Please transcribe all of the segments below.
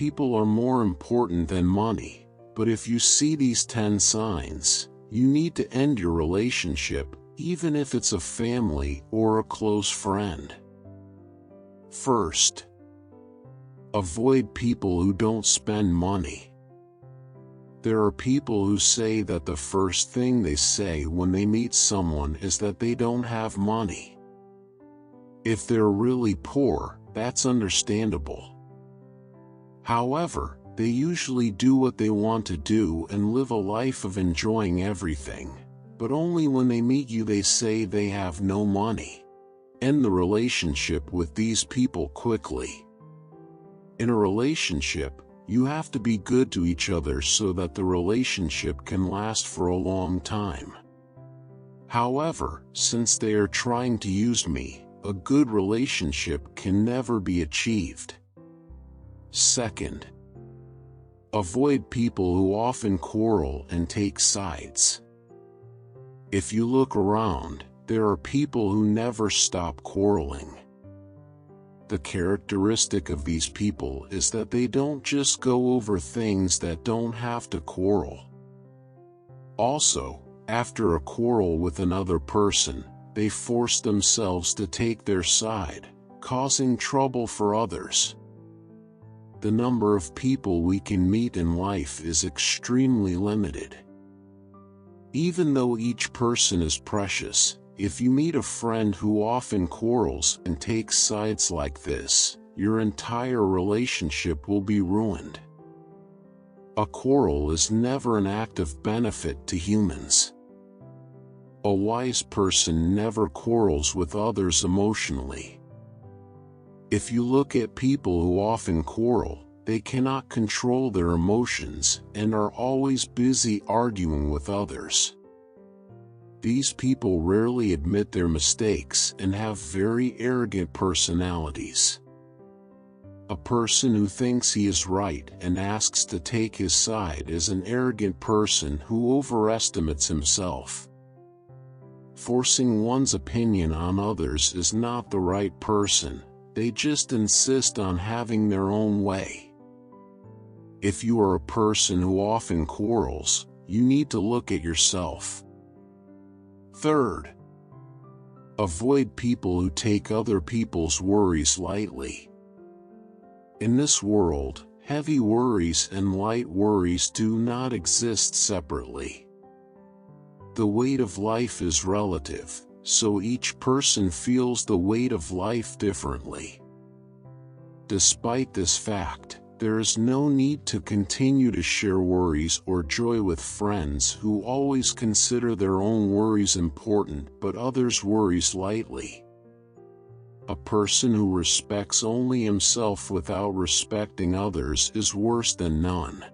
people are more important than money, but if you see these 10 signs, you need to end your relationship, even if it's a family or a close friend. First, avoid people who don't spend money. There are people who say that the first thing they say when they meet someone is that they don't have money. If they're really poor, that's understandable. However, they usually do what they want to do and live a life of enjoying everything, but only when they meet you they say they have no money. End the relationship with these people quickly. In a relationship, you have to be good to each other so that the relationship can last for a long time. However, since they are trying to use me, a good relationship can never be achieved. Second, avoid people who often quarrel and take sides. If you look around, there are people who never stop quarreling. The characteristic of these people is that they don't just go over things that don't have to quarrel. Also, after a quarrel with another person, they force themselves to take their side, causing trouble for others. The number of people we can meet in life is extremely limited. Even though each person is precious, if you meet a friend who often quarrels and takes sides like this, your entire relationship will be ruined. A quarrel is never an act of benefit to humans. A wise person never quarrels with others emotionally. If you look at people who often quarrel, they cannot control their emotions and are always busy arguing with others. These people rarely admit their mistakes and have very arrogant personalities. A person who thinks he is right and asks to take his side is an arrogant person who overestimates himself. Forcing one's opinion on others is not the right person, they just insist on having their own way. If you are a person who often quarrels, you need to look at yourself. Third, avoid people who take other people's worries lightly. In this world, heavy worries and light worries do not exist separately. The weight of life is relative, so each person feels the weight of life differently. Despite this fact, there is no need to continue to share worries or joy with friends who always consider their own worries important but others' worries lightly. A person who respects only himself without respecting others is worse than none.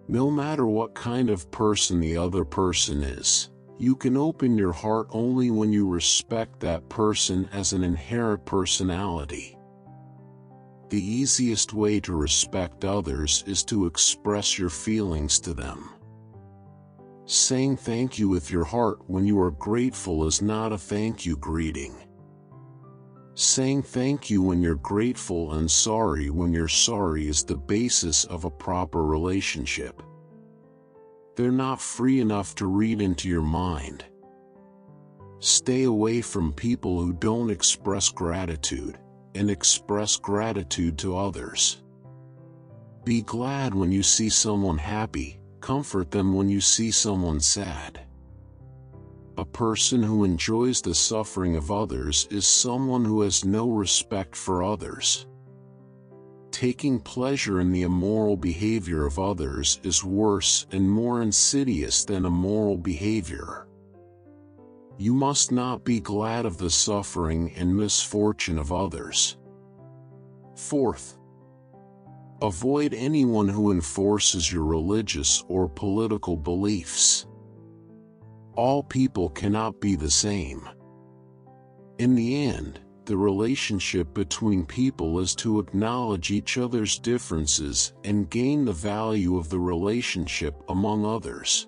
No matter what kind of person the other person is, you can open your heart only when you respect that person as an inherent personality. The easiest way to respect others is to express your feelings to them. Saying thank you with your heart when you are grateful is not a thank you greeting. Saying thank you when you're grateful and sorry when you're sorry is the basis of a proper relationship. They're not free enough to read into your mind. Stay away from people who don't express gratitude, and express gratitude to others. Be glad when you see someone happy, comfort them when you see someone sad. A person who enjoys the suffering of others is someone who has no respect for others. Taking pleasure in the immoral behavior of others is worse and more insidious than immoral behavior. You must not be glad of the suffering and misfortune of others. Fourth, avoid anyone who enforces your religious or political beliefs. All people cannot be the same. In the end, the relationship between people is to acknowledge each other's differences and gain the value of the relationship among others.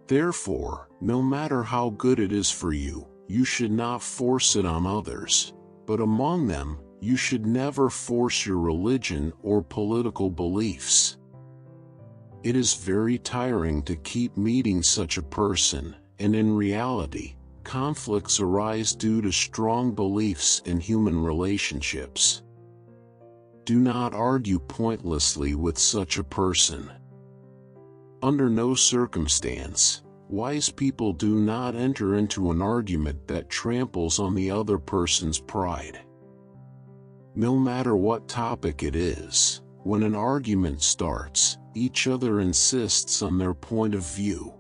Therefore, no matter how good it is for you, you should not force it on others, but among them, You should never force your religion or political beliefs. It is very tiring to keep meeting such a person, and in reality, conflicts arise due to strong beliefs in human relationships. Do not argue pointlessly with such a person. Under no circumstance, wise people do not enter into an argument that tramples on the other person's pride. No matter what topic it is, when an argument starts, each other insists on their point of view.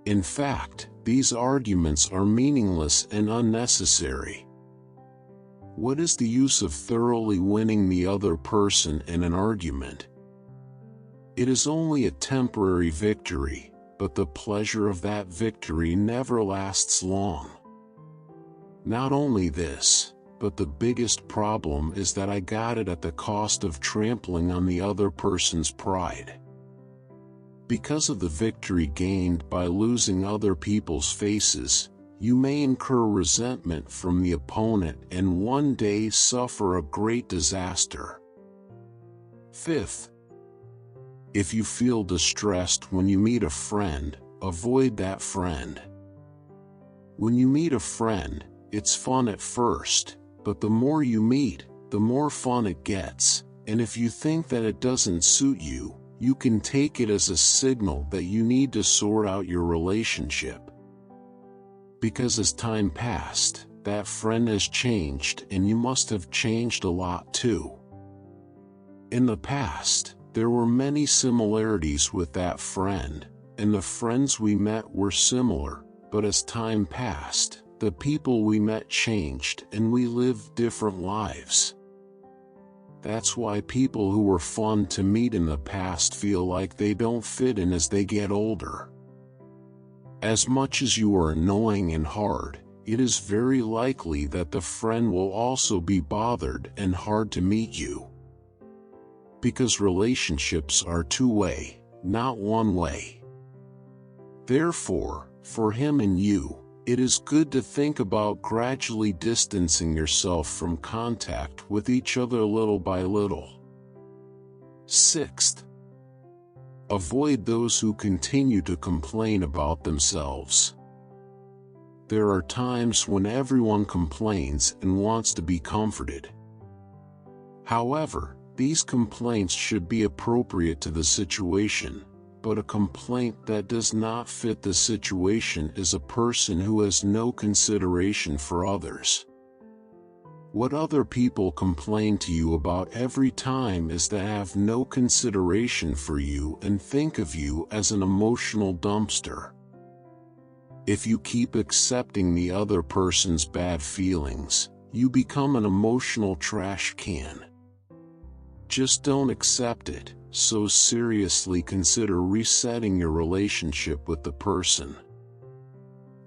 In fact, these arguments are meaningless and unnecessary. What is the use of thoroughly winning the other person in an argument? It is only a temporary victory, but the pleasure of that victory never lasts long. Not only this, but the biggest problem is that I got it at the cost of trampling on the other person's pride. Because of the victory gained by losing other people's faces, you may incur resentment from the opponent and one day suffer a great disaster. Fifth, if you feel distressed when you meet a friend, avoid that friend. When you meet a friend, it's fun at first, but the more you meet, the more fun it gets, and if you think that it doesn't suit you, you can take it as a signal that you need to sort out your relationship. Because as time passed, that friend has changed and you must have changed a lot too. In the past, there were many similarities with that friend, and the friends we met were similar, but as time passed, the people we met changed and we lived different lives. That's why people who were fun to meet in the past feel like they don't fit in as they get older. As much as you are annoying and hard, it is very likely that the friend will also be bothered and hard to meet you. Because relationships are two-way, not one-way. Therefore, for him and you, it is good to think about gradually distancing yourself from contact with each other little by little. Sixth, avoid those who continue to complain about themselves. There are times when everyone complains and wants to be comforted. However, these complaints should be appropriate to the situation, but a complaint that does not fit the situation is a person who has no consideration for others. What other people complain to you about every time is to have no consideration for you and think of you as an emotional dumpster. If you keep accepting the other person's bad feelings, you become an emotional trash can. Just don't accept it, so seriously consider resetting your relationship with the person.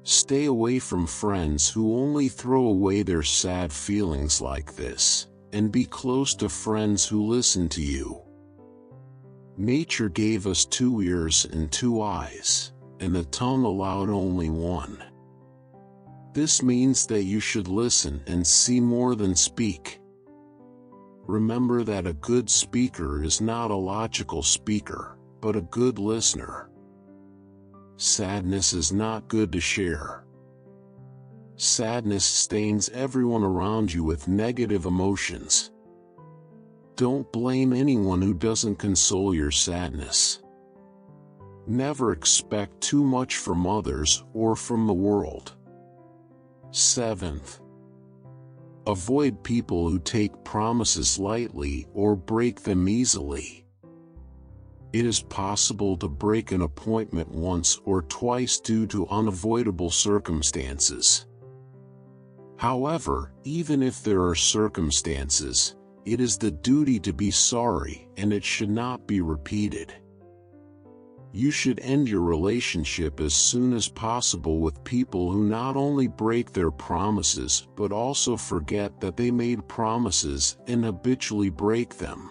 Stay away from friends who only throw away their sad feelings like this, and be close to friends who listen to you. Nature gave us 2 ears and 2 eyes, and the tongue allowed only 1. This means that you should listen and see more than speak. Remember that a good speaker is not a logical speaker, but a good listener. Sadness is not good to share. Sadness stains everyone around you with negative emotions. Don't blame anyone who doesn't console your sadness. Never expect too much from others or from the world. 7th, avoid people who take promises lightly or break them easily. It is possible to break an appointment once or twice due to unavoidable circumstances. However, even if there are circumstances, it is the duty to be sorry and it should not be repeated. You should end your relationship as soon as possible with people who not only break their promises but also forget that they made promises and habitually break them.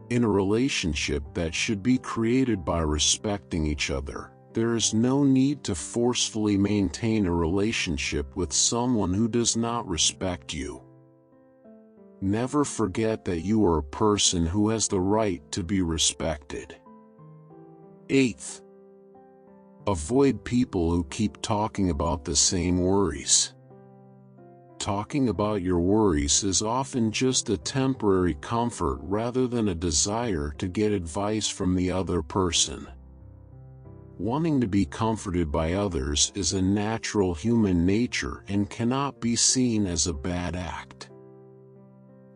In a relationship that should be created by respecting each other, there is no need to forcefully maintain a relationship with someone who does not respect you. Never forget that you are a person who has the right to be respected. 8th, avoid people who keep talking about the same worries. Talking about your worries is often just a temporary comfort rather than a desire to get advice from the other person. Wanting to be comforted by others is a natural human nature and cannot be seen as a bad act.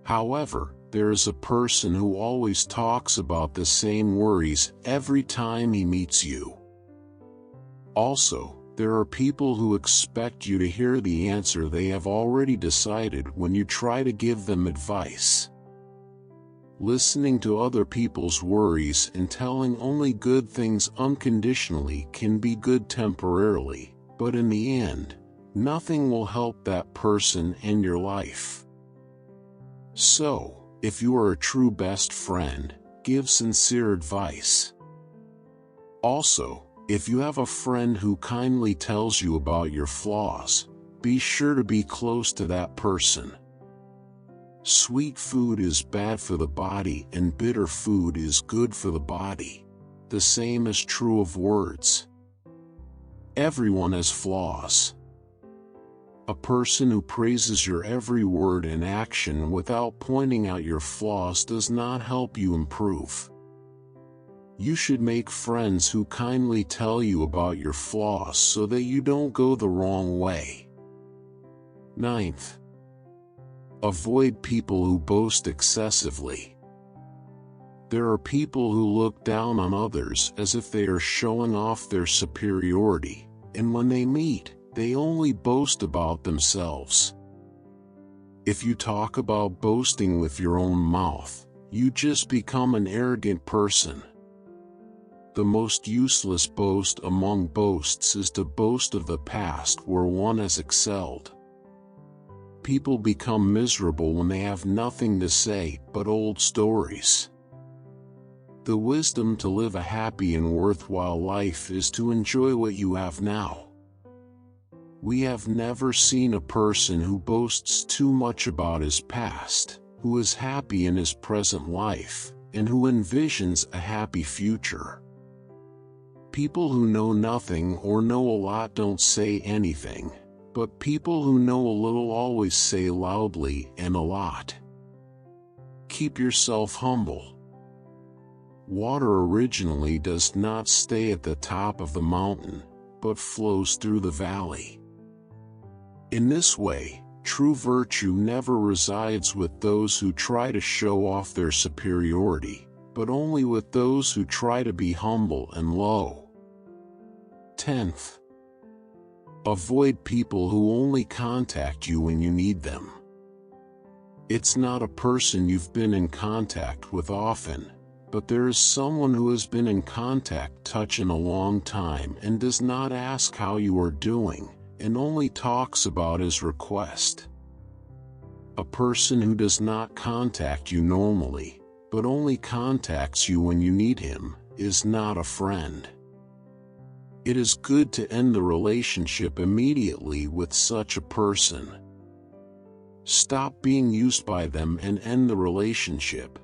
However, there is a person who always talks about the same worries every time he meets you. Also, there are people who expect you to hear the answer they have already decided when you try to give them advice. Listening to other people's worries and telling only good things unconditionally can be good temporarily, but in the end, nothing will help that person and your life. So, if you are a true best friend, give sincere advice. Also, if you have a friend who kindly tells you about your flaws, be sure to be close to that person. Sweet food is bad for the body and bitter food is good for the body. The same is true of words. Everyone has flaws. A person who praises your every word and action without pointing out your flaws does not help you improve. You should make friends who kindly tell you about your flaws so that you don't go the wrong way. 9th, avoid people who boast excessively. There are people who look down on others as if they are showing off their superiority, and when they meet, they only boast about themselves. If you talk about boasting with your own mouth, you just become an arrogant person. The most useless boast among boasts is to boast of the past where one has excelled. People become miserable when they have nothing to say but old stories. The wisdom to live a happy and worthwhile life is to enjoy what you have now. We have never seen a person who boasts too much about his past, who is happy in his present life, and who envisions a happy future. People who know nothing or know a lot don't say anything, but people who know a little always say loudly and a lot. Keep yourself humble. Water originally does not stay at the top of the mountain, but flows through the valley. In this way, true virtue never resides with those who try to show off their superiority, but only with those who try to be humble and low. 10th, avoid people who only contact you when you need them. It's not a person you've been in contact with often, but there is someone who has been in contact in a long time and does not ask how you are doing, and only talks about his request. A person who does not contact you normally, but only contacts you when you need him, is not a friend. It is good to end the relationship immediately with such a person. Stop being used by them and end the relationship,